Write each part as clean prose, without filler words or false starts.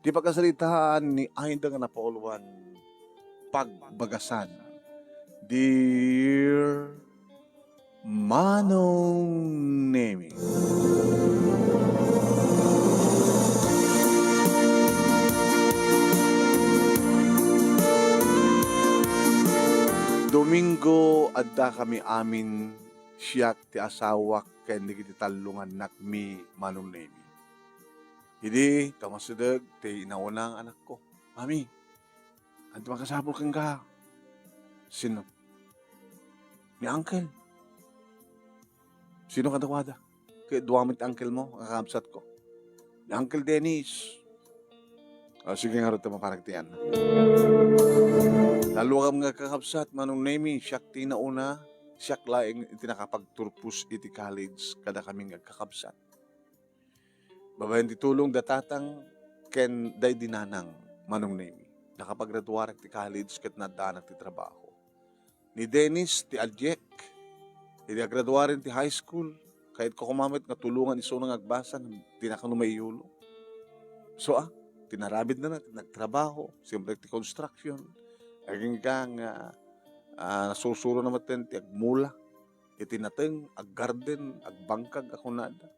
Di pagkasalitaan ni Aida nga napauluan, pagbagasan. Dear Manong Nemi. Domingo adda kami amin siyak ti asawak ken digiti talungan nakmi Manong Nemi. Hindi, kamasudeg, ti inauna ang anak ko. Mami, anto makasabol kang ka. Sino? Ni Uncle. Sino ka dawada? Kaya duwamit uncle mo, kakabsat ko. Ni Uncle Dennis. O, sige nga rin ito maparagtian. Lalo kam nga kakabsat, Manong Nemi, siyak ti nauna, siyak laing iti nakapagturpus iti college, kada kaming kakabsat. Babayan ti tulong datatang ken day dinanang Manong Nemi. Nakapaggraduarag ti college ket nadaanak ti trabaho. Ni Dennis ti Aljek. Iti agraduarin ti high school. Kahit ko kumamit nga tulungan iso nang agbasa di na kanu maiyulo. So tinarabid na nagtrabaho. Siyempre ti construction. Aging kang nasusuro naman ti agmula. Iti nateng, aggarden, agbangkag ako nada.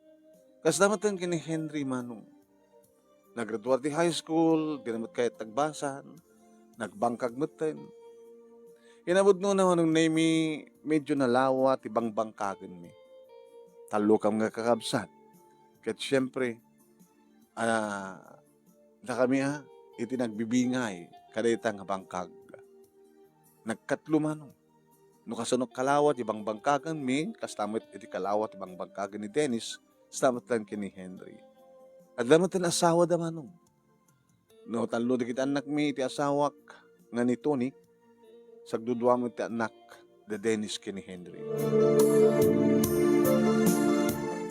Kasi naman kini Henry Manong. Naggraduar ti high school, di naman kahit tagbasan, nagbangkag natin. Inabot no naman ng Nemi, medyo nalawa, tibang bangkagan mi. Talo kam nga kakabsat. Kahit syempre, na kami iti nagbibingay, kada itang bangkag. Nagkatlo Manong. No kasunok kalawat, ibang bangkagan mi, kastamit iti kalawat, ibang bangkagan ni Dennis, salamat lang kini Henry. At lamat ang asawa da Manong. No, talo di kita anak mi iti asawak nga ni Tony, sagdudwa mo iti anak da Dennis kini Henry.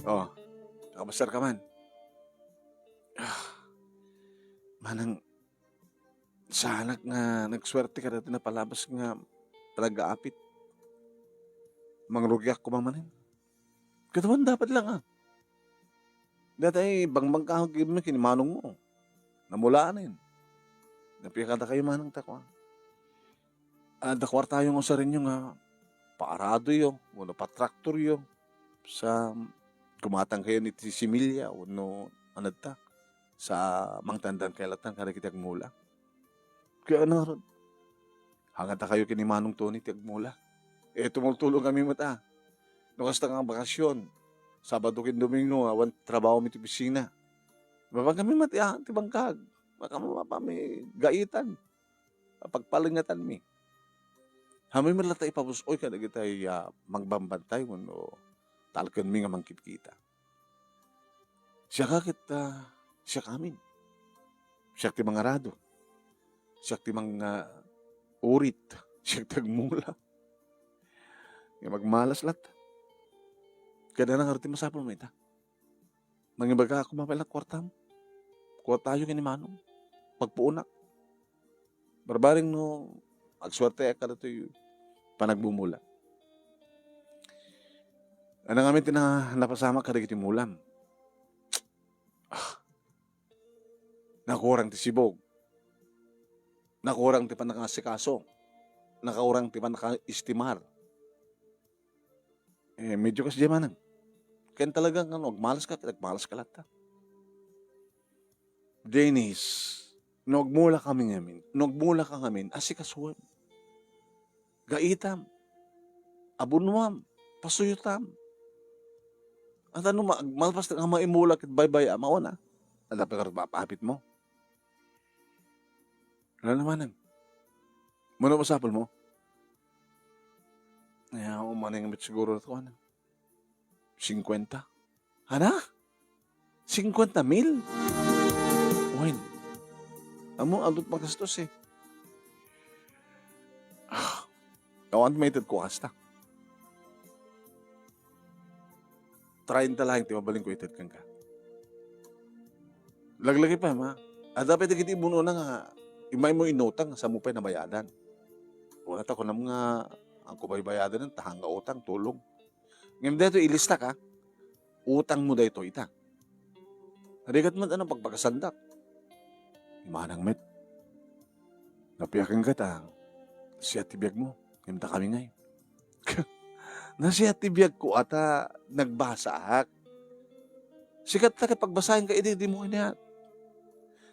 Oh, nakabasar ka man. Manang, sa anak nga nagswerte ka dati na palabas nga talaga-apit. Mangrugyak ko mamanin. Katawan dapat lang Dati bangbang kahog mo kinimanong mo. Namulaan na yun. Napikada kayo manang takwa. Dakwar tayo nga sa rin yung paarado yun. Wala patraktor yun. Sa kumatang kayo ni Similya. Wano anad sa mangtandang kailatan kada kita agmula. Kaya ron. Hangata kayo kinimanong Tony ti agmula. Tumultulong kami mata. Nukasta nga bakasyon. Sabado kin Domingo, awan trabaho mi ti pisina. Babang kami matiahan ti bangkag. Baka may gaitan. Pagpalingatan mi. Hamay malata ipapusoy ka na kitay magbambantay no talkan mi nga mangkitkita. Siya ka kita, siya kamin. Siya ti mga rado. Siya ti mga urit. Siya tagmula. Magmalas lat. Kada nang arti masapol mo ita. Mangibaga ako mapailang kwartam. Kwartayo kini Manong. Pagpuunak. Barbaring no, agswerte ka na ito yung panagbumula. Ano nga minti na napasama ka rin mulam. Nakurang ti sibog. Nakurang ti panakasikaso. Nakurang ti panakaistimar. Medyo kasi di manang. Kaya talagang agmalas ka lata. Dennis, nagmula kami ngamin. Nagmula ka ngamin, asikasuan. Gaitam. Abunwam. Pasuyutam. At malpas na maimula kit baybay amaw na. Dapat ka mapapapit mo. Ano naman Muna masapol mo? Umaning siguro ito 50. Hana? 50,000? Uwin. Amo, andot magastos Kawan may itad ko kasta. 30 lang, mabaling ko itad kang ka. Laglagi pa, dapat ikiti ibuno na nga, imay mo inutang sa mupay na bayadan. Wala ta ko na mga, ang kubay-bayadan ng tahanga utang, tulong. Ngayon dito, ilista ka, utang mo dito ita. Harigat man pagpagasandak. Manang met, napiyakin ka ta, siya tibiyag mo, himta kami ngay. Na siya tibiyag ko ata nagbasa ak. Sikat ta pagbasahin ka, di mo niya.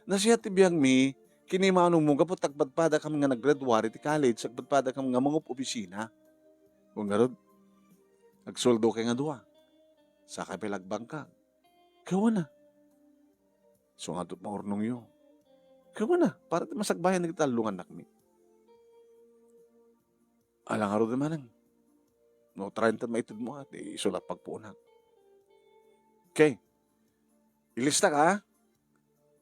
Na siya tibiyag mi, kinimanong mo, kapot tagpadpada kami nga nag-graduary ti college, tagpadpada kami nga mga opisina. Kung nga ron, nagsoldo kay nga duwa. Sa kapilagbang ka. Kawa na. So nga doon maurnong yun. Kawa na. Para masagbayan na kita lungan nakmi. Alang nga ron naman ang. No, 30 maitid mo at isulat pagpunan. Okay. Ilista ka.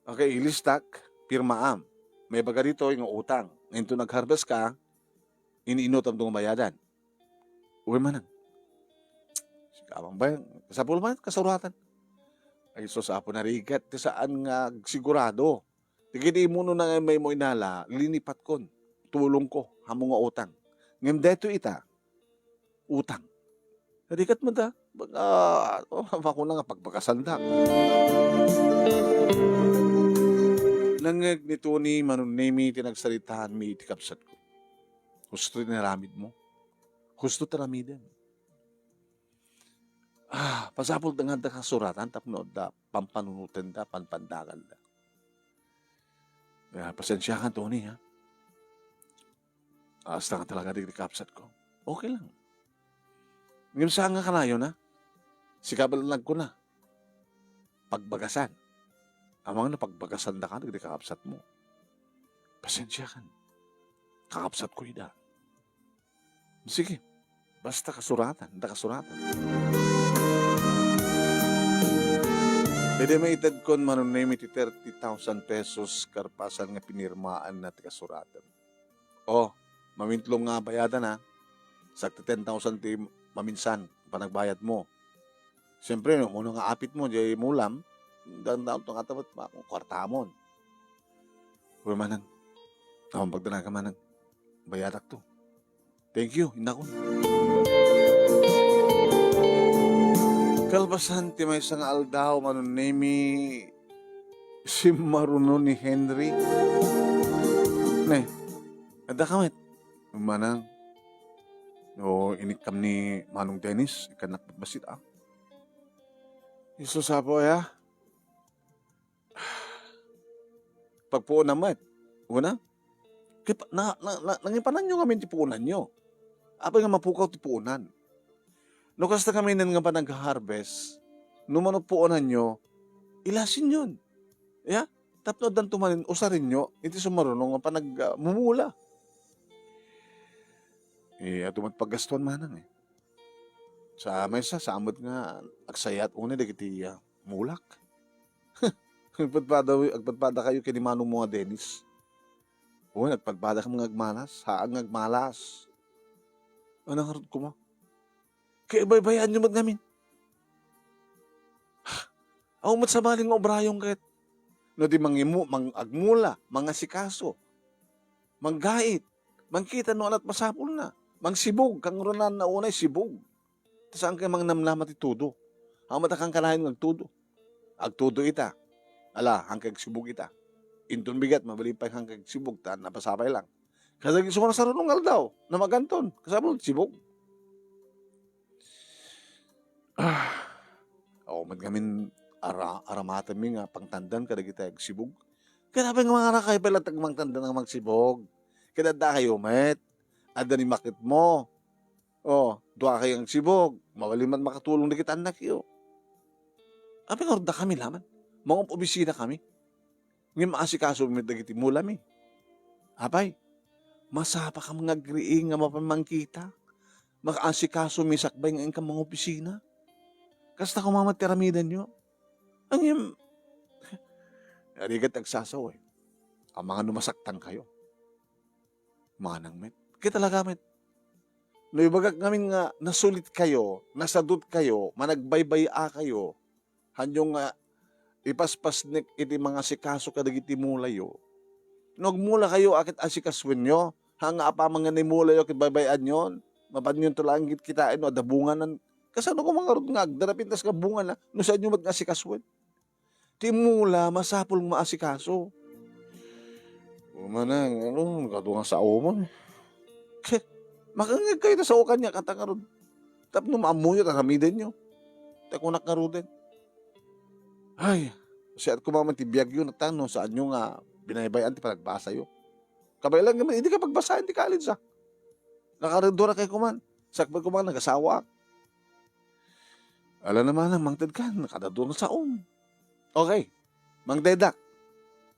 Okay, ilistak. Pirmaam. May baga dito yung utang. Ngayon to nag-harvest ka, iniinotam itong bayadan. Uwi man ang. Sikabang ba yan? Kasapul man, kasuratan. Ay, so sa apo narigat, saan nga sigurado. Tigiti mo na nga may mo inala, linipat kon, tulong ko, hamong nga utang. Ngayon deto ita, utang. Narigat mo da, ako na nga pagpakasanda. Nangag nito ni manunemi tinagsalitahan mi itikapsat ko. Gusto tinaramid mo. Gusto taramidin. Pasapol da nga da kasuratan, tapno da pampanunutan da, panpandagan da. Kaya pasensya ka, Tony, ha? Hasta nga talaga di kapsat ko. Okay lang. Ngayon saan nga ka na yun, ha? Sikabalag ko na. Pagbagasan. Amang na pagbagasan da ka, di kakapsat mo. Pasensya ka. Kakapsat ko ida. Sige. Basta kasuratan. Da kasuratan. Pwede may itad kon manunay ti 30,000 pesos karpasan nga pinirmaan na kasuratan. Mamintlong nga bayadan ha. Sakta 10,000 ti maminsan panagbayad mo. Siyempre, muna nga apit mo, di mulam, daon-daon itong katapat pa kung kwartamon. Uy manang, pagdala ka manang, bayadak to. Thank you, hindi ko. Kalbasan ti may isang aldaw manunemi si maruno ni Henry. Ne, ada kamit. Manang, inikam ni Manong Dennis, ikanak basit ah. Iso sapo ya. Pagpuon naman, una, nangipanan nyo kami tipuunan nyo. Apa nga mapukaw tipuunan. No kasta kami nga pa nag-harvest, numanot puunan nyo, ilasin yun. Yeah? Tapno dan tumanin, usarin nyo, hindi sumarunong nga pa nagmumula. Atumat paggastuan manang eh. Sa mesa, sa amot nga, agsayat una, di mulak. Agpadpada kayo kini Manong mga Dennis. Nagpadpada ka mga agmalas, haang agmalas. Anong harot ko mo? Kaya baybayaan nyo namin. Ako mat sa maling obrayong kahit. No di agmula, mga sikaso, manggait, mangkita no anat masapul na, mangsibog, kang ronan na unay sibog. Saan kayo mang namlamat itudo? Ang matakang kanahin ng agtudo. Agtudo ita. Ala, hangkag sibog ita. Intun bigat, mabalipay hangkag sibog, taan napasapay lang. Kasi sumarasarunong daw, na maganton, kasama sibog. Ako gamin aramatan mi nga pangtandan kada kita sibog. Kaya nga mga rakay pala tagmangtandan ng magsibog. Kaya da kayo met, ada ni makit mo. Dua kayang sibog, mawaliman makatulong na kita anak yo. Apa nga da kami laman? Mga opisina kami. Ngayon maasikaso mi dagiti mula mi. Apay, masapa ka mga agriing nga mapamangkita. Makaasikaso mi sakbay nga ka mga opisina. Kasta kumamattiramidan nyo. Ang yung... Arigat agsasaw eh. Ang mga numasaktan kayo. Manang met. Kita talaga met. Naibagak namin nga nasulit kayo, nasadot kayo, managbaybaya kayo, hanyong ipaspasnik iti mga sikaso kadagiti mulayo. Nagmula kayo akit asikaswin nyo, hanga apa mga nimulayo kit baybayan nyon, mapanyon to lang kitain no, adabungan ng kasano ko mga rod nga, darapintas ka bunga na, no saan nyo mag-asikaswin? Timula, masapul maasikaso. Manang, ano, kadungan sa uman. Makangag kayo na sa ukan niya, kata nga ron. Tapos maamuyo, taramiden nyo. Takunak nga ron din. Ay, siya at kumaman ti biyag yun, nagtanong saan nyo nga binaybayan ti panagbasa yun. Kabay lang naman, hindi ka pagbasa, hindi college ah. Nakarendora kay kuman. Sakbay kuman, nag-asawa. Alam naman ang mangtad ka, nakadadungan sa Okay, mangdedak.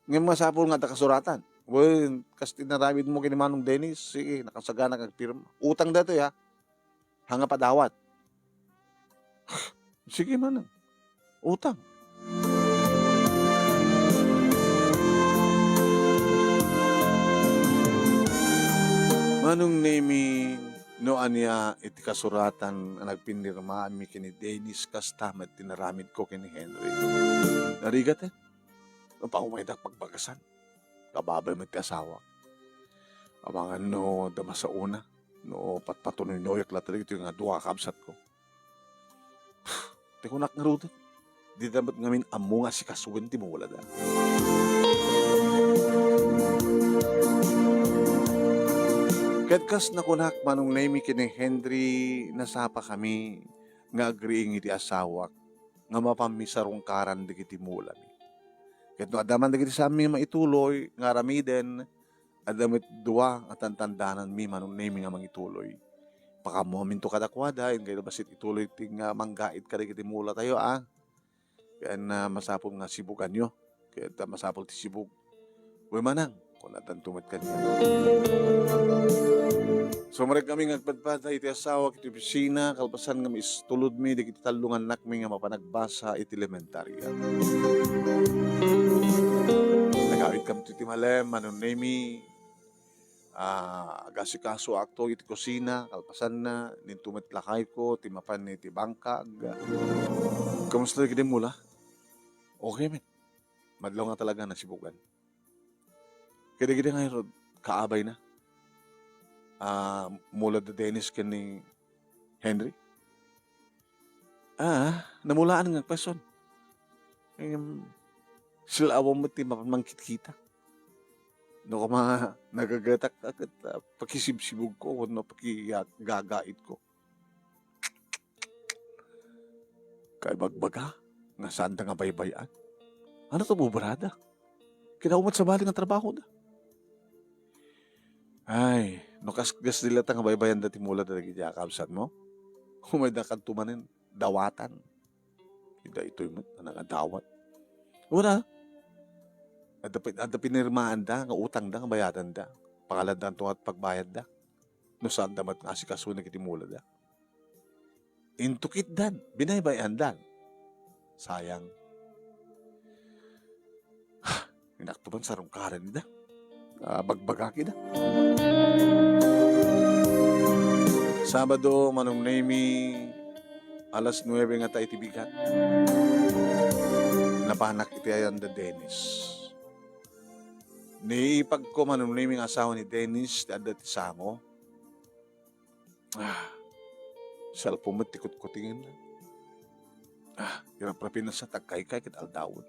Ngayon mga sapol nga kasuratan. Well, kasi tinaramid mo kini Manong Dennis, sige, nakasagana kag pirma. Utang dito ya. Hanga padawat. Sige man. Utang. Manong naming no anya iti kasuratan ang nagpinirma mi kini Dennis kastamat tinaramid ko kini Henry. Narigat Napaumaydak pagbagasan. Kababay mo ti asawa. Amangan no dama sa una. No patpatunoy noyak latalik ito yung duwa kabsat ko. Tikunak nga rutin. Di dapat ngamin amo nga si kasugan ti mo wala da. Katkas na kunak manong naimi kini Henry nasapa kami nga agreeing iti asawak nga mapamisarong karan digiti mula mi. Ket no adaman digiti sa amin maituloy nga ramiden adamit duwa at tantandanan mi manong naimi nga mangituloy. Pakamominto kadakwada in kayo basit ituloy ting manggait ka digiti mula tayo Kaya na masapol nga sibugan nyo. Kaya masapol ti sibug. Uy manang kung natantumit ka niya. So marag kami ngagpadpad iti asawa iti opisina kalpasan nga tulod mi digiti talungan nakmi nga mapanagbasa iti elementarya. Nagawit kami iti malem manon nemi agasikaso akto iti kusina kalpasan na nintumit lakay ko ti mapan iti bangkag. Kamusta digiti mula? Okay men. Madlaw nga talaga na sibugan. Kaya ngayon kaabay na. Mula da Dennis kani Henry. Namulaan nga person. Sila awang mo ti mangkit-kita. No ka mga nagagatak agad pakisibsibog ko no pakigagait ko. Kay bagbaga nga saan nga baybayan. Ano to bubarada? Kinaumat sa bali ng trabaho da. Ay, no kasgas nila nga baybayan dati mula dati jakabsan mo. Kumay na kantumanin, dawatan. Ida ito'y nangadawat. Wala. Ada pinirmaan da, nga utang da, nga bayadan da. Pangalandan to at pagbayad da. No saan damat nga si kaso na kitimula da. Intukit dan, binaybayan dan. Sayang. Inaktuban sa rungkaran da. Bagbagaki da. Sabado, manong nemi, alas 9 nga tayo tibigan. Napanak iti ayan da Dennis. Niipag ko manong nemi nga asawa ni Dennis, ada ti Samo. Cellphone mo tikot-kutingin na. Hirap-rapin na sa tagkay-kay kit aldawon.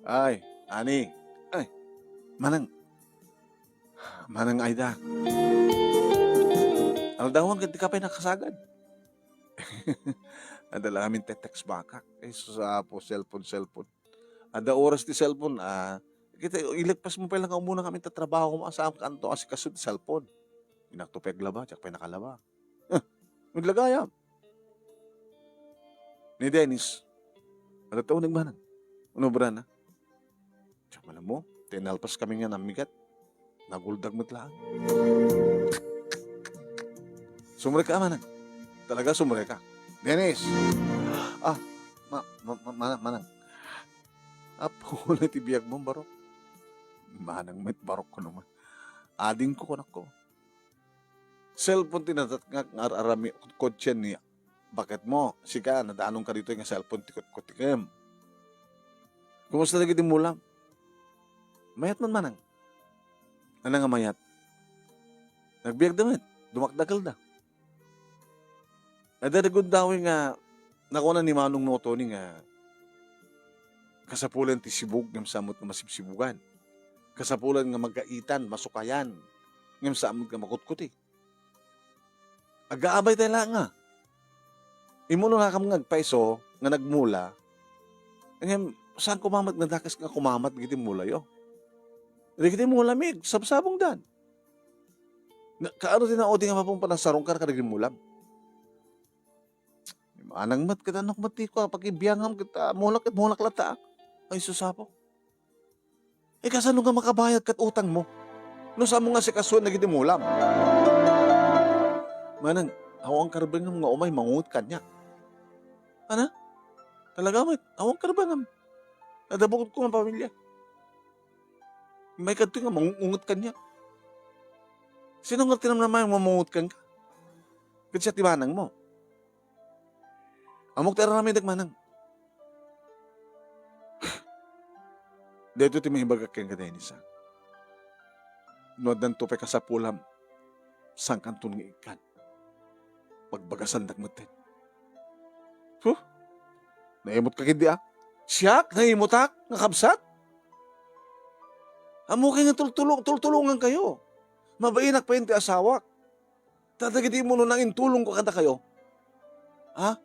Ay, ani. Ay, manang ayda. Aldawon kit ka pa nakasagad. Adala amin text baka. Sa po cellphone. Ada oras ti cellphone. Kita ilagpas mo pa lang muna kami tatrabaho mo sa kanto kasi kasud cellphone. Inaktupeg laba, tsak pa nakalaba. Maglagayam. Ni Dennis. Ano taon nagmanang? Ano ba na? Tsak malam mo, tinalpas kami nga namigat. Naguldag matlaan. Sumre ka manang. Talaga sumre ka. Dennis. Manang. Apo na tibiyag mo barok. Manang met barok ko naman. Ading ko kunak ko. Cellphone tinatat nga arami kotsen niya. Bakit mo? Sika, nadaanong ka dito yung cellphone tikot-kotikim. Kumusta lagi din mulam? Mayat man manang. Ano nga mayat? Nagbiyag damit. Dumakdagal da. Nadaragod daw nga nakuna ni Manong Noto ni nga kasapulan ti sibug ng samot na masibsibugan. Kasapulan nga magkaitan, masukayan. Ngam sa amod nga makutkuti. Agaabay tayo lang nga. Imo na kam ngagpaiso nga nagmula. Ngam saan kumamat nga dakas nga kumamat giti mula yo. Giti mula mig sabsabong dan. Kaano tinaodi nga mapong panasarong ka kadaging mulam. Anang mat kita nok mati ko pagibiyangam kita mulak lata. Ay susapok. Kasano nga makabayad kat utang mo? No sa mo nga si kasuan na giti mulam. Manang awang karbang nga umay mangut kanya. Ana? Talaga mo, awang karbang nadabukod ko ang pamilya. May kadto nga mangungut kanya. Sino nga tinam naman mamungut kan ka? Kasi siya timanang mo. Amok tara namin dagmanang. Dito ti mahibagak kang kadenisa. Nuad to pe ka sa pulam. Sang kantun nga ikan. Pagbagasan dagmatin. Naimot ka kindi Siyak, naimot nakabsat. Amo kayo nga tultulungan kayo. Mabainak pa yun ti asawak. Tatagiti mo nang intulong ko kada kayo. Ha?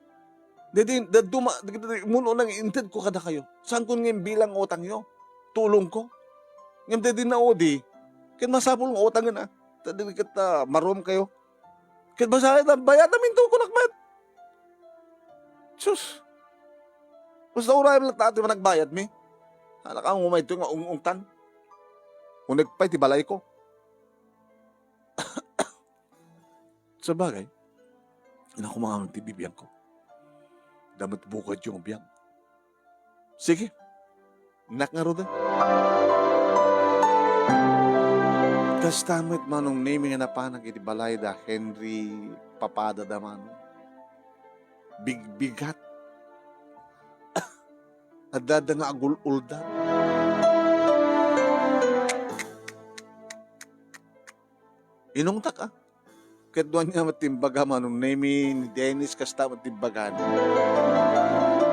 Muno nang inted ko kada kayo. Saan kun ngayon bilang utang nyo? Tulong ko? Ngayon dadi na odi. Kaya masapol ng utang na. Tadi kita marom kayo. Kaya masakit na bayad namin to ko nakmat. Sus. Basta uray lang tato man nagbayad mi. Hala ka umay ito nga ungtan. Kung nagpay ti balay ko. Sa bagay, inakumangan ti bibiyang ko. Damat bukod yung biyang. Sige, nakngaro din. Kastamit manong naming na panag iti balay da Henry Papada daman. Bigbigat. Adada nga agul-ulda. Inungtak Ket doon niya matimbaga manong name ni Dennis kasta matimbagan.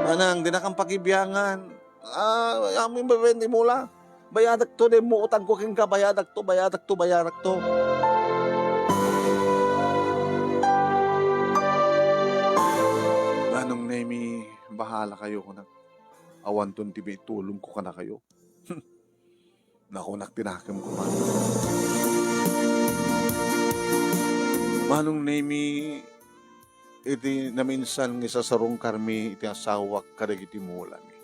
Manang, di na kang pakibiyangan. Amin ba di mula? Bayadak to, di mo utang ko king ka, bayadak to. Manong name, bahala kayo ko na. Awan ton tibi, tulong ko ka na kayo. Nakunak tinakam ko man. Manong nemi iti naminsan nga sasarong karmi iti asawak kadag iti mula mi.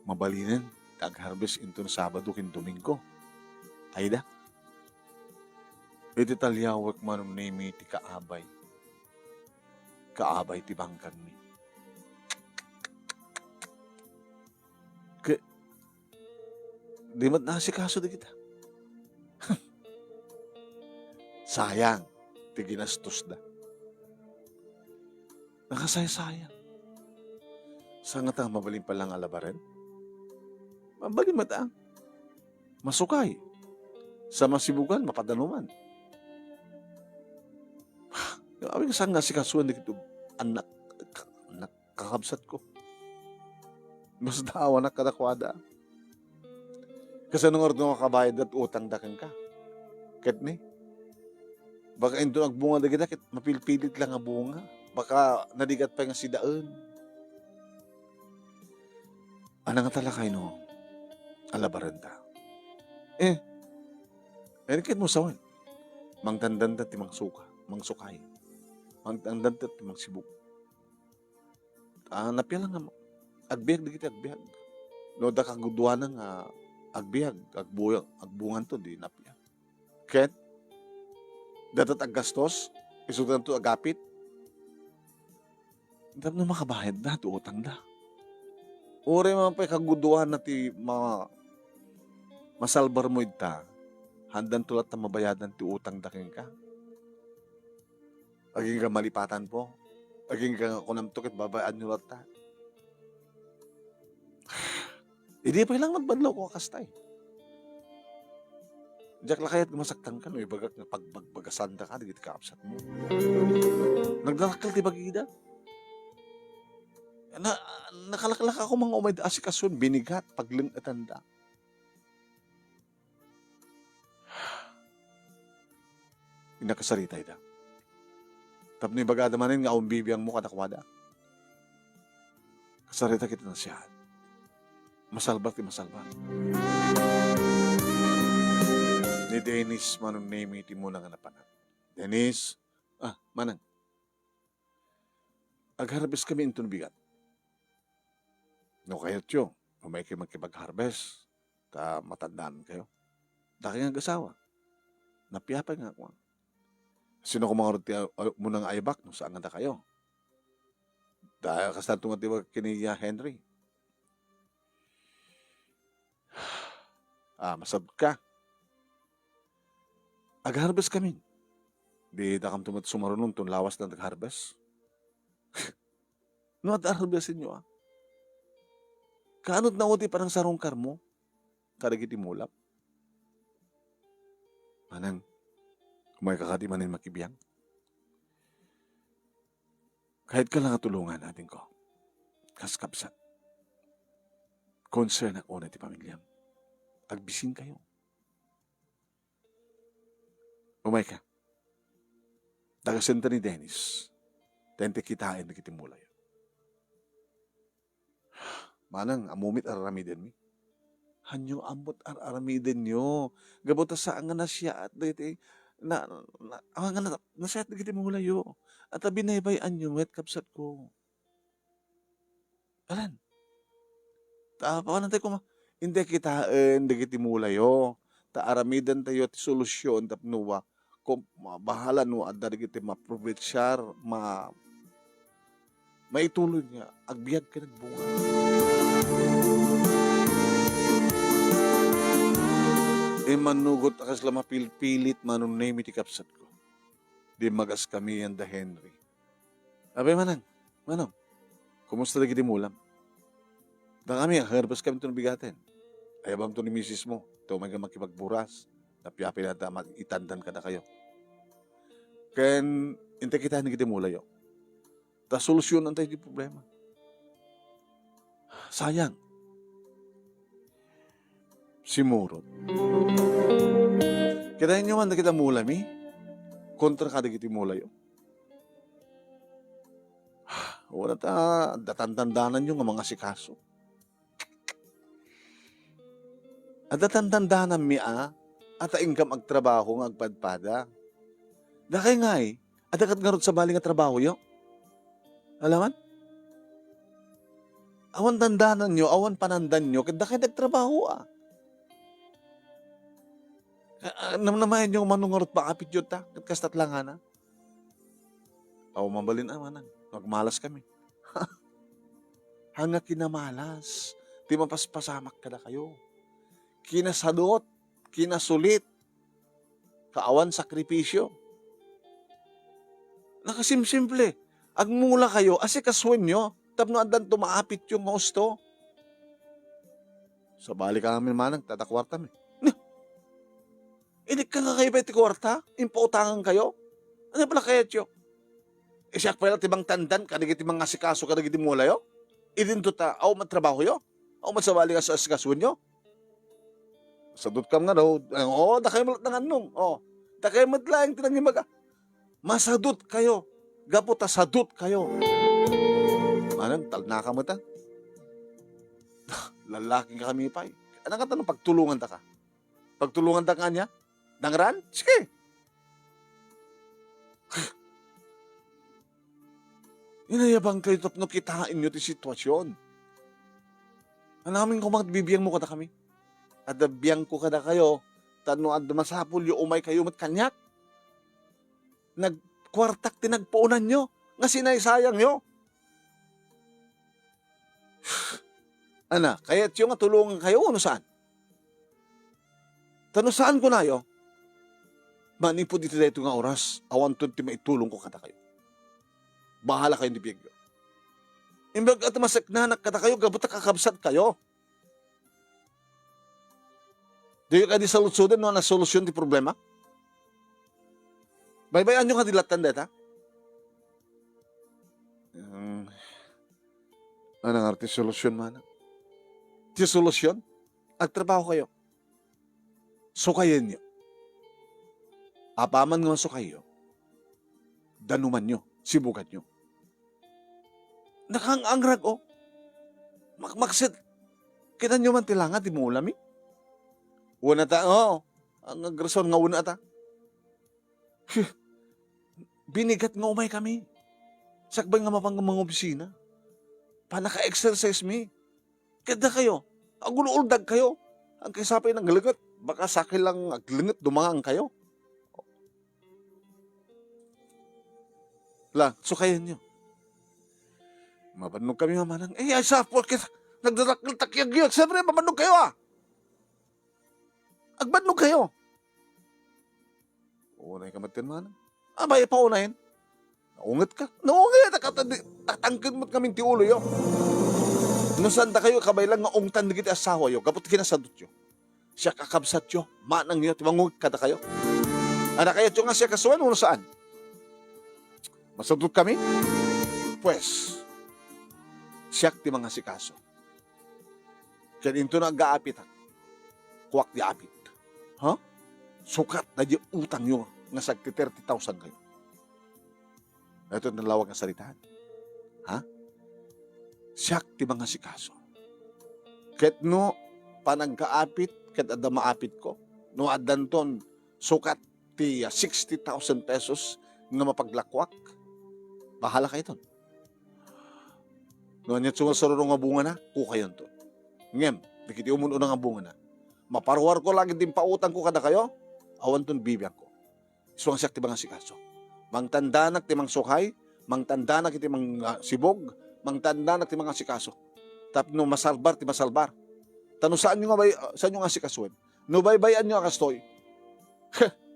Mabalinan, tag-harvest into na Sabado kin Domingo. Ayda. Iti talyawak manong nemi iti kaabay. Kaabay ti bangkan mi. Di mat nasikaso di kita. Sayang. Ginastos da. Nakasayang. Sa nga tang mabaling palang alabaran? Mabaling mataang. Masukay. Sa masibugan, mapadanuman. Awing saan nga si kasuan di kito anak kakabsat ko. Mas dawa na kadakwada. Kasi nung ordo nga kabayad at utang dakan ka. Ket ni? Baka ito nagbunga na kita, mapilpilit lang ang bunga. Baka nadigat pa nga si daan. Ano nga talakay no? Alabaran ta. Kaya mo sawan. Mangtandan ti mangsukay. Mangtandan ti mangsibuk. Napya lang nga, agbiag di kita, agbiag. No, da kaguduan nga, agbiag, agbungan to, di napya. Ket, datat aggastos, isudan to agapit. Dam na makabayad na, to utang na. Uri man pa kaguduhan na ti masalbar mo ita, handan tulat na mabayadan ti utang daking ka. Aging ka malipatan po. Aging ka kunam tukit babayaan nyo lata. Hindi pa lang magbadlaw ko kastay. Diyak la kaya't masaktan ka, no? Ibagak na pagbagasanda ka, digit ka kapsat mo. Nagdalakal ti bagida. Nakalaklak ako mga umay asikasun, binigat, paglingatanda. Inakasaritay da. Tapno ibagada manin nga bibiyang mo kadakwada. Kasarita kita na siya. Masalbat ti masalbat. Ni Dennis manong name iti mo nga napanan. Dennis, manang. Agharvest kami into bigat. No kayot yo, may kayo magkipag-harvest, ta matandaan kayo. Daki nga gasawa. Napiyapay nga ako. Sino ko mga munang aybak, no saan nga kayo? Dahil kastan tumatiwag kiniya Henry. Masabot ka. Ag-harvest kami. Di dakam sumarunong tun lawas na nag-harvest. No, at-harvestin nyo Kaanot na uti parang sarungkar mo. Karagiti mulap. Manang, kumay kakati manin makibiyang. Kahit ka lang tulungan natin ko. Kaskapsat. Concern ako na ti pamilyang. Agbisin kayo. Umay ka. Tagasenta ni Dennis. Tente kitain na kitimulay. Manang, amumit aramiden mi. Hanyo amot aramiden nyo. Gabota saan nga na siya at dito nasayat na kitimulay yo. At binaybayan nyo met kapsat ko. Alan. Paano tayo hindi kitain, hindi kitimulay yo. Aramiden tayo ti solusyon tapnuwa. Kung bahala no at dari kiti maprovetsyar, maituloy niya, agbiag ka nagbunga. Manugot akas lang mapilpilit manong name iti kapsat ko. Di magas kami yan da Henry. Abay manang, kumusta lagi di mulam? Da kami, herbas kami ito bigatin. Ayabam to ni misis mo, ito may makipagburas. Napiapin na itandan ka na kayo. Ken, inte kita ni kitimulay yo. Ta solusyonan tayo di problema. Sayang. Simurot. Kita nyo man na kita mulami, kontra kada kiti mulayo. Wala datandandanan nyo nga mga sikaso. At datandandanan mi at ingkam agtrabaho nga agpadpada. Dakay ngay, at akat nga sa baling nga trabaho yo. Alaman? Awan dandanan nyo, awan panandan nyo, kada kayo nagtrabaho Namnamayan nyo manungarot pa kapit yun ta, kastat lang na. Awan mabalin manang, magmalas kami. Hanga kinamalas, di mapaspasamak kada kayo. Kinasadot, kinasulit, kaawan sakripisyo. Nakasimsimple. Agmula kayo, asikaswen nyo, tapno adan tumaapit yung gusto. Sa balik kami manang, tatakwarta mi. Inik ka nga kayo ba iti kwarta? Impautangan kayo? Ano pala kaya tiyo? Siyak pala tibang tandan, kanigiti mga asikaso, kanigiti mula yo? Idinto ta, aw matrabaho yo? Aw matsabali ka sa asikaswen yo? Sadot kam nga daw, dakay malat ng anong, dakay matlaing tinangimaga. Masadot kayo. Gaputa sadot kayo. Manang, talnaka mo ta. Lalaking kami pa. Ano ka tanong, pagtulungan ta ka? Pagtulungan ta ka niya? Dangran? Sige. Inayabang kayo tapno kitain nyo ti sitwasyon. Anamin ko magbibiyang mo kada kami. Adabiyang ko kada kayo. Tano ad masapul yung umay kayo mat kanyak. Nagkwartak tinagpuunan nyo. Nga sinaysayang nyo. Kaya tiyo nga tulungan kayo, ano saan? Tano saan ko na yo? Manipod dito dito nga oras, awan to ti maitulong ko kada kayo. Bahala kayo ni Biyagyo. Imbag at masaknanak kada kayo, gabuta kakabsat kayo. Di ka di salusudan no na solusyon ti problema? Baybayan nyo nga dilatan deta? Anong arti solusyon man? Ti solusyon? Agtrabaho kayo. Sukayin nyo. Apaman nga so kayo, danuman nyo, sibugan nyo. Nakangangrag o. Maksit, kita nyo man tilanga, di mo ulami. Una ta, ang agresyon nga una ta. Binigat nga umay kami. Sakbay nga mapang mga opisina. Panaka-exercise mi. Kada kayo, ang uldag kayo. Ang kisapay ng galangat, baka sa akin lang aglangat, dumangang kayo. So kayo nyo. Mabanog kami mamanang, ay sa porkit, nagdarakil takyag yun. Siyempre, mabanog kayo Agbanog kayo. Unay ka matin manang. Abay, paunahin. Naungat ka. Tatangkin mo't kaming ti ulo yo. Nung sanda kayo, kabay lang nga ungtan na kita asawa yo. Kapot kinasadot yo. Siya kakabsat yo. Manang yo. Timangungit kada kayo. Anak kayo nga siya kasuan. Uno saan? Masadot kami? Pues, siya ti mga sikaso. Kaya ito naag-aapit kuwak di apit. Sukat na di utang nyo nga sagti 30,000 kayo. Ito nalawag nga salitaan. Siya ti mga sikaso. Ket no panagkaapit, ket ada maapit ko. No adanton, sukat ti 60,000 pesos nga mapaglakwak. Bahala kayo ton. No niya sumasaro nga bunga na, kukayon to. Ngem, dikiti umuno nga bunga na. Maparwar ko lagi din pautang ko kada kayo, awan ton bibiyang ko. So ang siyak ti mga sikaso. Mangtandanak ti mga sukay, mangtandanak ti mga sibog, mangtandanak ti mga sikaso. Tapno masalbar ti masalbar. Tano saan nyo nga sikasuin? No baybayan nyo akastoy.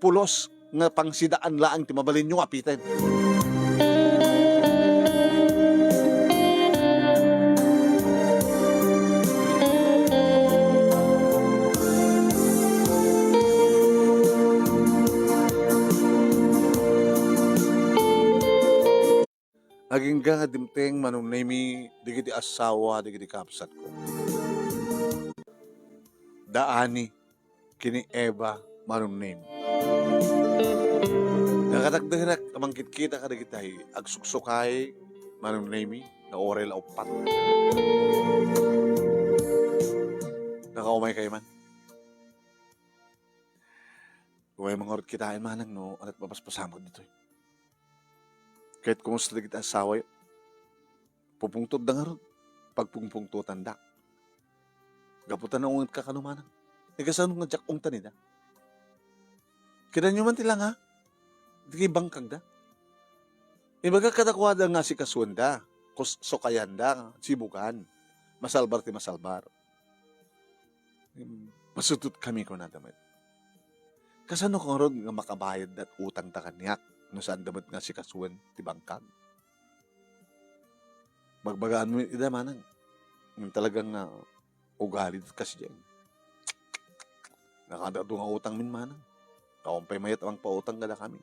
Pulos nga pangsidaan laang ti mabalin nyo apitin. Aging nga dimteng manunay digiti asawa, digiti kapsat ko. Daani, kini Eva manunay mi. Nakadagdanak, amangkit kita kadagitay, agsuksukay manunay mi, na orel upat. Nakaumay kayo man. Kung may mga orot kitain manang no, alat papaspasamag dito. Kahit kumusta na kita asawa yun, pupungtod na nga ron, pagpungpungtutan da. Gaputan na ungat ka kanumanang. Ikasanong nga jak ungtan nida. Kaya nyo man tilang ha, di kay bangkag da. Ibaga kadakwada nga si kaswanda, sokayan da, sibukan, masalbar ti masalbar. Masutut kami ko na damit. Kasano kong ron nga makabayad at utang ta kanyak. No saan dapat nga si kasuan ti bangkag. Magbagaan mo ida manang. Yung talagang ugali kasi dyan. Nakadado nga utang min manang. Kaumpay mayat ang pautang gala kami.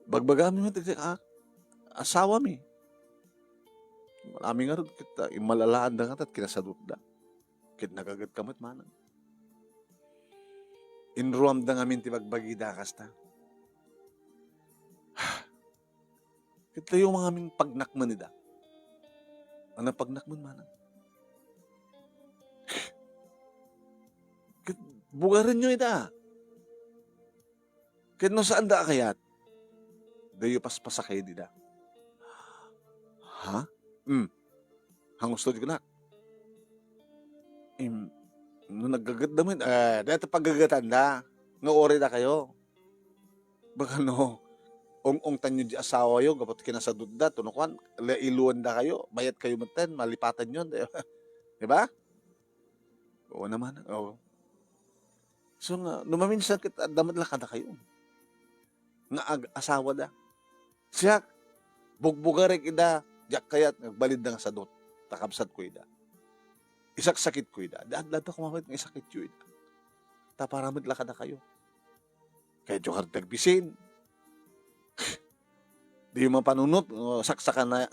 Bagbagaan mo asawa mi. Marami nga rin kita imalalaan da nga at kinasadot da. Kit nagagat kamot manang. Inruam da ngamin ti bagbagi dakas ta. Kita yung mga aming pagnakman nida. Ano pagnakman manang? Bugarin nyo ita. Kaya no saan da kayat? Dayo paspasakay dida. Ha? Hangustod ko na. No naggagat naman, dito paggagatan da. Nga ori na kayo. Baka no, ong-ongtan nyo di asawa yun, kapag kinasadod da, tunukan, iluan da kayo, bayat kayo maten, malipatan yun. Diba? Oo naman. Oo. So nga, numaminsan kita, damad lang kada kayo. Nga asawa da. Siya, bugbugarek ida, diyak kayat, nagbalid da nga sadot, takabsat ko ida. Isak sakit ko ida. Dahil kumamit ng isakit ko ida. Taparamit lakad na kayo. Kaya yung tagbisin. Di yung mapanunot,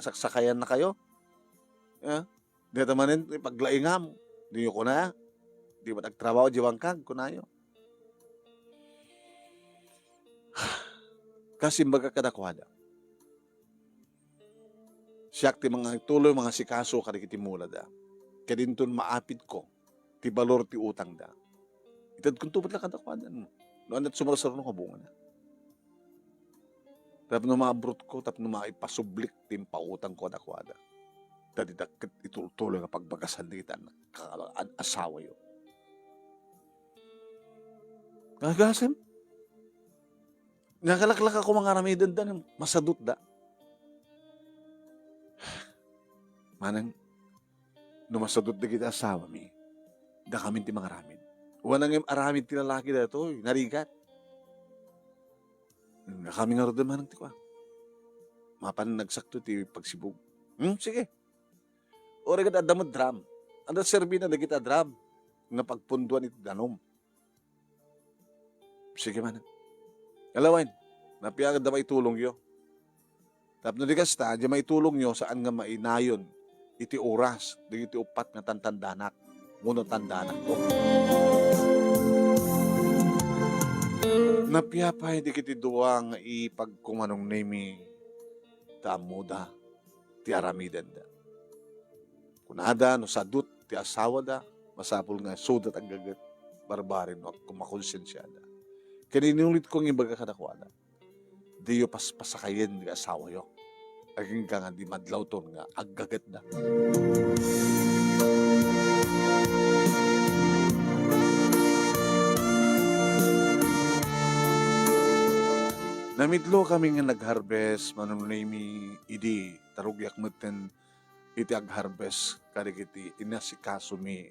saksakayan na kayo. Di tamanin, paglaingam. Di yung ko na. Di ba nagtrabaho di bangkag kunayo. Kasi baga kadakwada. Siyak ti mga tuloy mga sikaso kadagiti mula da. Kadinton maapid ko ti balor ti utang da. Itad kung tupad lang kadakwadan mo. Noon at sumarasar no kabungan na. Tapos numabrot ko, tapos numaipasublik ti pautang ko dakwada. Dati dakit ituloy nga pagbagasan kita ang asawa yo. Gagasem. Nakalaklak ako mga ramidan da, masadot da. Manang, numasadot da kita asawa mi, da kami ti mga ramid. Wanang aramid ti lalaki da to, narigat. Kami nga rin manang ti kwa. Mapan nagsakto ti pagsibog. Sige. Ora ka da mo drum. Ano serbi na da kita drum. Nga pagpunduan iti danom. Sige manang. Alawain, napiyagad na maitulong yo. Tapos na di kasta, di maitulong yo saan nga mainayon iti oras, di iti upat nga tantandanak, muno tandanak ko. Napiyapay di kiti duwa nga ipagkumanong nemi taamuda ti aramidan da. Kunada no sadut ti asawa da, masapul nga sudat ang gagat barbarin no kumakonsensyada. Kaninulit kong ibaga kadakwada. Di yo paspasakayin nga asawa yo. Aging ka nga di madlaw ton nga aggagat na. Namitlo kami nga nag-harvest manunaymi idi tarugyak meten iti ag-harvest karigiti inasikaso mi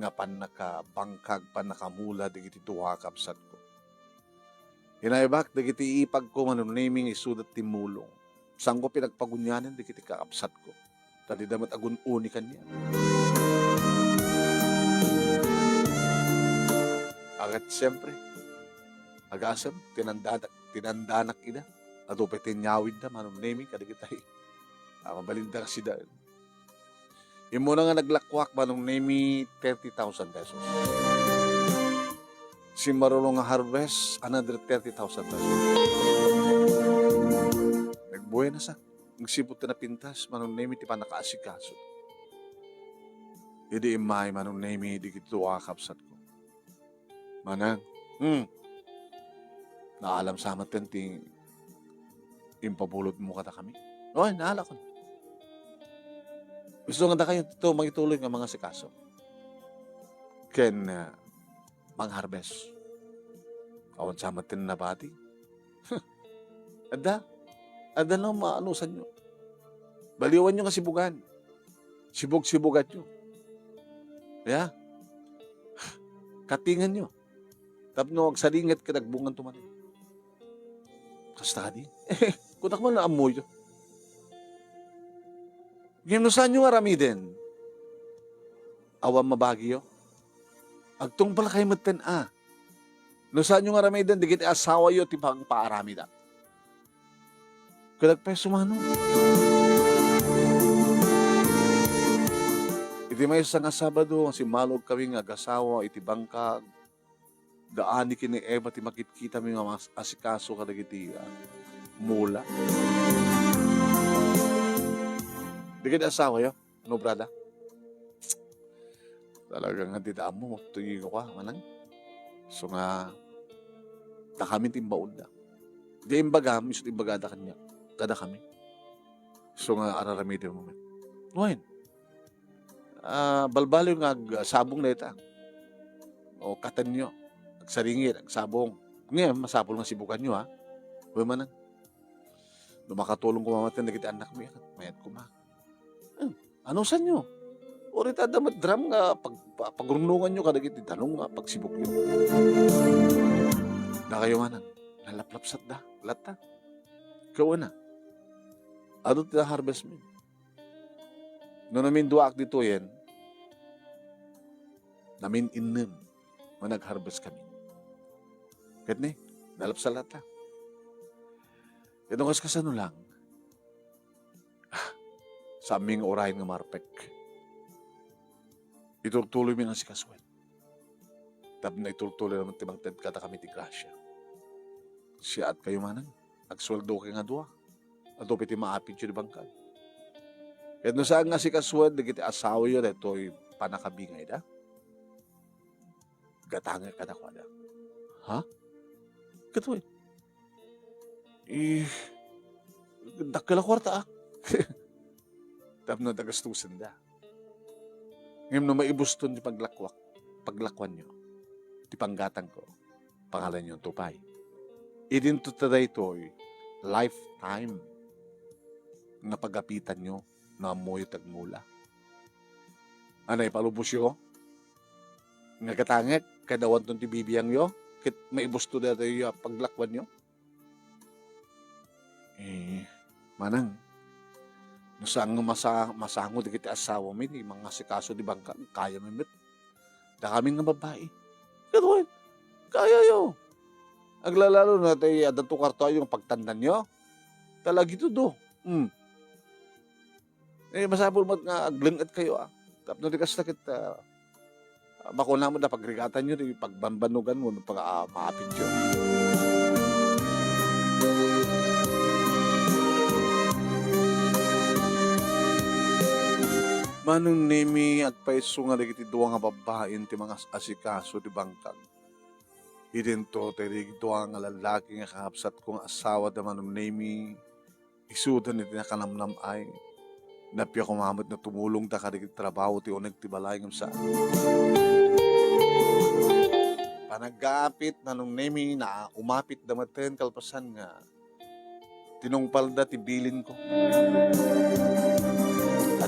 nga panakabangkag panakamula digiti duha kapsat ko. Hinaybak, dagiti ipag ko manunaming isudat ti mulong. Saan ko pinagpagunyanan, dagiti kaapsat ko. Tadi damat agun-uni kanya. Agat siyempre, agasam, tinandanak ida. Ato pa tinyawid na manunaming kadigitay. Mabalinda kasi dahil. Imo na nga naglakwak manunaming 30,000 pesos. Si marunong nga harvest, another 30,000 pesos. Nagbuhay na sa, nagsipot na pintas, manunemi ti panakaasikaso. Hindi imay manunemi di kito akapsat ko. Manang, naalam sa amatin ti impabulot mo kata kami. Oy, naala ko. Gusto nga kayo ito magituloy ng mga sikaso. Ken, mang-harvest. Awan sa matin na bati. Ada na maanusan nyo. Baliwan nyo nga sibugan. Sibog-sibugat nyo. Yeah. Katingan nyo. Tapno, agsalingat ka nagbungan tumanin. Kastadi. Kunak mo na amoy yun. Ginusan nyo nga ramiden. Awam mabagyo. Agtong pala kayo matin no saan yung aramidan, di kita asawa yo ti pang paaramida. Kalagpay sumano. Iti may isa nga Sabado, si malog kami nga agasawa, iti bangkag, daani kini Eva, ti makikita mi nga asikaso kadagiti mula. Di kita asawa yo, no brada? Talagang nga didaan mo, tuyo ko ka, manang. So nga, kami timbaon na. Di imbaga, misut imbaga da kanya. Kada kami. So nga, araramidin mo. Ngayon, balbalo nga sabong na ita. O katan nyo. Agsaringit, agsabong. Ngayon, masapol nga sibukan nyo, ha? Huwag man lumakatulong kumamatin na kita anak mo. Mayat ko ma. Ano sa nyo? Orita damat drum nga pagrunungan nyo kadagiti tanong nga pagsibok nyo. Da kayo manang, nalaplapsat da, lata. Ikaw na. Ano ti harvest mo? No namin duak dito yan, namin inem, manag-harvest kami. Kahit ni, nalapsat lata. Itong kasano lang, sa aming orahin nga marpek. Itutuloy mo ng sikaswan. Tab na itultuloy naman timang ted kata kami ti grasya. Siya at kayo manang, agsweldo kayo nga duwa. Ato piti maapid yun di bangkal. Kaya no saan nga si kaswad, nagiti asawa yun, ito'y panakabingay da. Gatangay ka na kwa da. Ha? Katoy. Dakala kwarta ah. Tapno tagastusan da. Ngayon no maibuston di paglakwan nyo. Di panggatang ko. Pangalan nyo tupay. Idin to taday to'y lifetime na pagapitan nyo na amoy tagmula. Anay palubos yo? Nga katangit, kadawan ton ti bibiyang yo? Kit maibusto na tayo paglakwan nyo? Manang, no saan nga masango di kita asawa mi, di mga sikaso di bangka, kaya mi mit. Da kaming nga babae. Katuin, kaya yo. Aglalalo na tayo, adato karto yung pagtandan nyo. Talagi to do. Masabol mo nga aglangat kayo ah. Tapos di kasi nakit, bakuna mo na pagrigatan nyo, di pagbambanugan mo, pag maapit yun. Manong nemi agpaiso nga digiti duwa nga babaen ti mga asikaso di bangkag. Idento ti duwa nga lalaki nga kahapsat kong asawa da manong nemi isudan iti nakanamnam ay napya kumamot na tumulong ta kadigit trabaho ti unag ti balay ngam saan. Panagapit manong nemi na umapit damaten kalpasan nga tinungpalda ti bilin ko.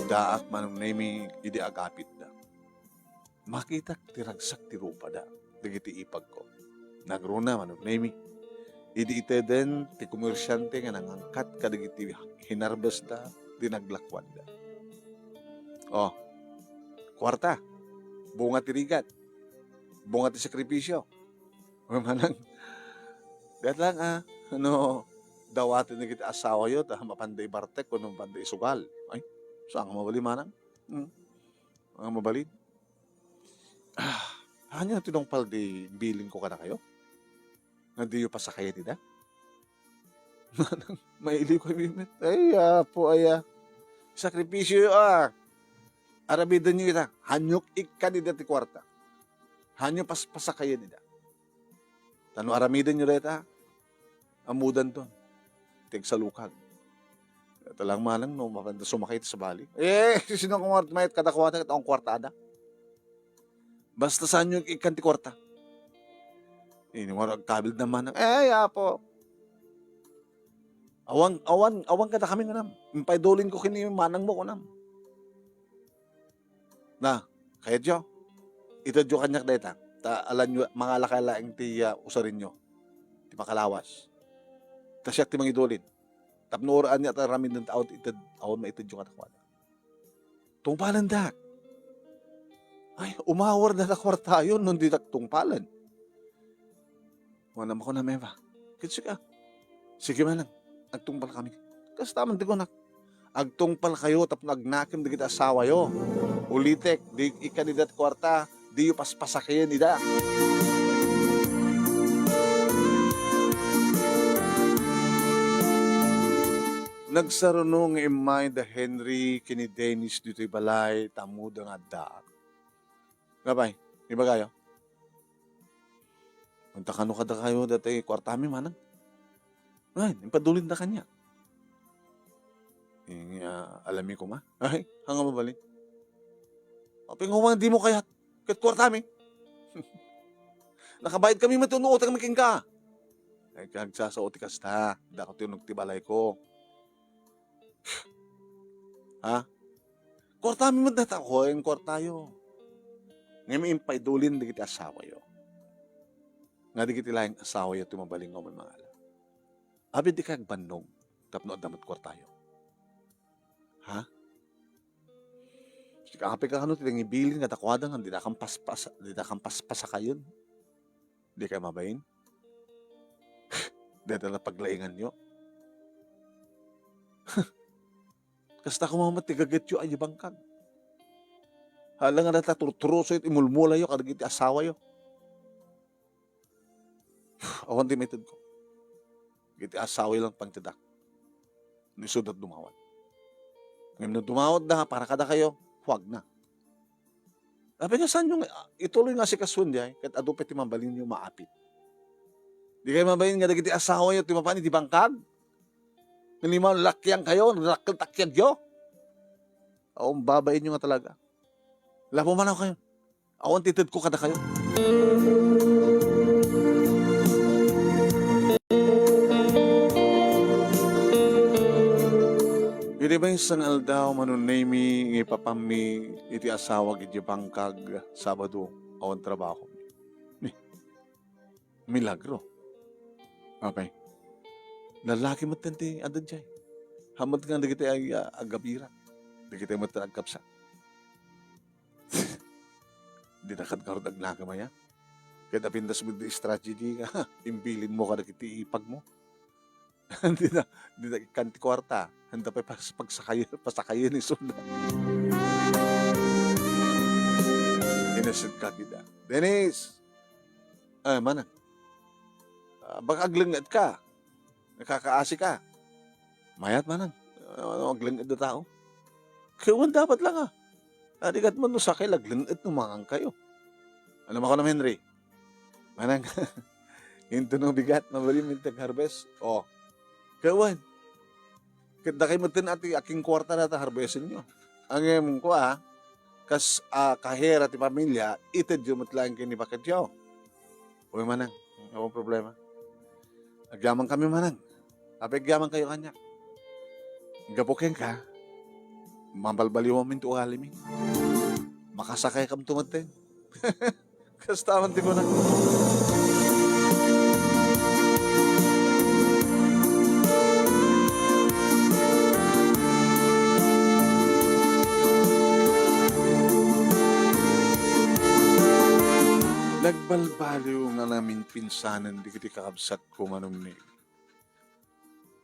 Daak manong nemi idi agapit da. Makita ti ragsak ti rupa da. Dagiti ipag ko. Nagruna manong nemi. Idi ite den ti komersyante nga nangangkat kadagiti hinarbes da. Dinaglakwan da. Oh, kwarta. Bunga ti rigat. Bunga ti sakripisyo. Manang. Dahil lang dawatin na kita asawa yun. Mapanday bartek kung panday sugal. Ay. Saan ka mabali manang? Mga mabalid. Hanya tinongpal di bilin ko ka na kayo? Nga di yung pasakaya nila? Manang, mailiw ko yung ay, po, ay, sakripisyo ah. Arabidan nyo ita. Hanyok ikanida ti kwarta. Hanyo pasakaya nila. Tano aramidan nyo ita. Amudan to. Tigsalukag. Ito lang manang no, mapanda sumakit sa bali. Sino kung mayat kadakwata at ang kwartada? Basta saan yung ikanti kwarta? Warag kabil naman. Apo. Awang kada kami nga nam. Impaidolin ko kini manang mo ko nam. Na, kaya dyo. Ito dyo kanyak deta. Alam nyo, mga lakalaing ti usarin nyo. Ti makalawas. Tasyak ti mangidolin. Tapnooraan niya ta ramin ng taon itad awon maitad yung katakwada. Tungpalan dak. Ay, umawar na kwarta yun nung di tungpalan. Wala naman ko na meva. Kitsi ka. Sige man lang. Agtungpal kami. Kasi taman di ko nak. Agtungpal kayo tapos nagnakim di kita asawa yo. Ulitek. Di ikanidat kwarta. Di yung paspasakayan nida. Nagsarunong imay da Henry kini Dennis dito'y balay tamuda nga daak. Gabay, iba kayo? Punta kano kada kayo dati kwartami manang. Ay, impadulin da kanya. Alami ko ma. Ay, hanga mabalik. Aping humang di mo kayat. Kat kwartami. Nakabayad kami matunuot ang making ka. Ay, kagsasaoti kasta. Dako tinunog ti balay ko. Ha? Kwarta mi madata ko, yung kwarta yo. Ngayon may impaidulin di kita asawa yo. Nga di kita laing asawa yo tumabaling ko may mga alam. Abi di kag bandong, tapno damat kwarta yo. Ha? Kakapi ka kano, tilang ibilin nga takwada nga, di na kang paspasa kayon. Di ka mabayin. Dito na paglaingan yo. Kasta kumamat tigaget yo ay bangkag. Hala nga nataturturoso ito imulmula yo kadagiti asawa yo. Awan di metod ko. Iti asawi lang pang tidak. Nisod at dumawat. Ngayon na dumawat na, para kada kayo, huwag na. Sabi nga saan yung, ituloy nga si Kaswan di ay, kahit adupet ti mabalin nyo maapit. Di kayo mabalin nga dagiti asawa nyo, ti mapani, di bangkag. Nalimaw, lakyang kayo, nakal takyag yo. Awan babayin nyo nga talaga. Lapo man ako kayo. Awan titid ko kada kayo. Hindi ba isang aldaw manunaymi ipapami iti asawa iti bangkag Sabado awan trabaho. Milagro. Okay. Lalaki mo tanti adad jay. Hamad nga dagiti ay agabira. Dagiti mo agkapsa. Di nakadkarod aglaga maya. Kaya pindas mo di strategy ka. Imbilin mo ka dagiti ipag mo. Hindi na kanti kwarta. Handa pa pasakayin ni Sunda. Innocent ka kita. Dennis! Ay, manang. Baka aglangad ka. Nakakaasi ka. Mayat manang. Aglangad na tao. Kawan dapat lang Adikat mo no sakay, aglangad numangang kayo. Alam ako naman, Henry. Manang. Yung tunong bigat, mabalim yung tag-harvest. Kawan. Kita kayo matin ati aking kwarta na harvestin nyo. Ang emong ko kas kahera ti pamilya, itid yung matlang kayo ni bakit yaw. Uy manang, akong problema. Agyaman kami manang. Apagyaman kayo kanya. Gapukin ka, mabalbaliw mo minto alimi. Makasakay kam tumatin. Kastaman ti ko na. Nagbalbaliw nga namin pinsanan di kiti kakabsat ko manong ni.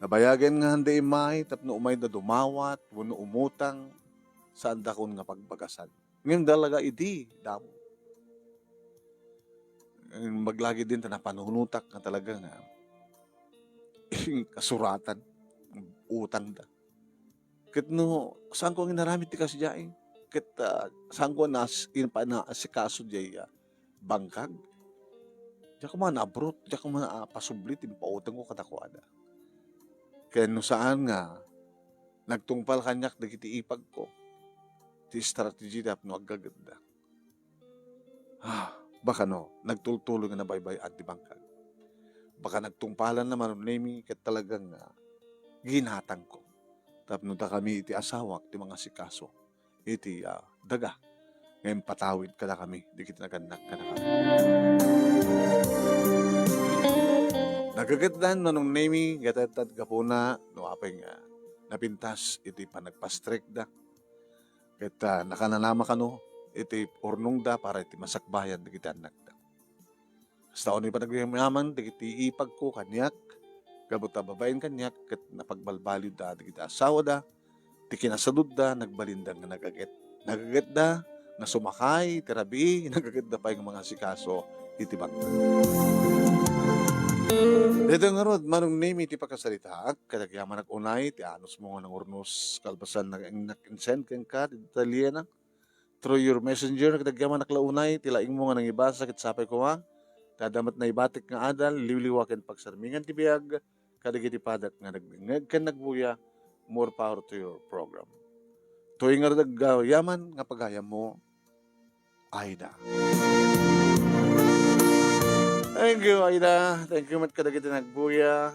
Nabayagan nga handa imay tapno umay na dumawat, wano umutang saan dakon nga pagbagasan. Ngayon dalaga idi, damo. Maglagi din na panunutak nga talaga nga kasuratan, utang da. Kit no, saan ko ang inaramit ti kasyain? Kit saan ko asikaso jay bangkag. Diya ko man abroad, diya ko man pasublit, pautang ko katakuada. Kaya no saan nga, nagtungpal kanyak dagiti ipag ko, ti strategy dap no agaganda. Baka no, nagtultuloy nga na baybay at di bangkag. Baka nagtungpalan naman ng name kat talagang ginhatang ko. Tapno ta kami iti asawak, ti mga sikaso, iti daga. Ngayon patawid ka na kami, di kita naganak ka na kami. Nagagatdan manong name, gatatad kapuna, no apeng napintas, iti panagpastrek da. Kaya nakananama ka no, iti ornong da para iti masakbayan, di kita anak da. Sa taon ni panagyaman, di kiti ipag ko kanyak, gabuta babayin kanyak, kat napagbalbaliw da, di kita asawa da, di kinasadod da, nagbalindang nga nagaget. Nagaget da, na sumakay, terabi, nagaganda pa yung mga sikaso, itibang. Dito nga rod, manong name iti pagkasalita, kadagyaman nag-unay, ti anos mo nga ng urnos, kalbasan nag-insend kang ka, Italiana, through your messenger, kadagyaman naklaunay, tilaing mo nga nang iba, sakit sapay ko tadamat na ibatik nga adal, liwliwakan pagsarmingan ti biyag, kadagiti padak nga nagbingag kan nagbuya, more power to your program. Tuwing nga yaman nga pagayam mo, Aida. Thank you, Aida. Thank you, mat kadagiti nagbuya.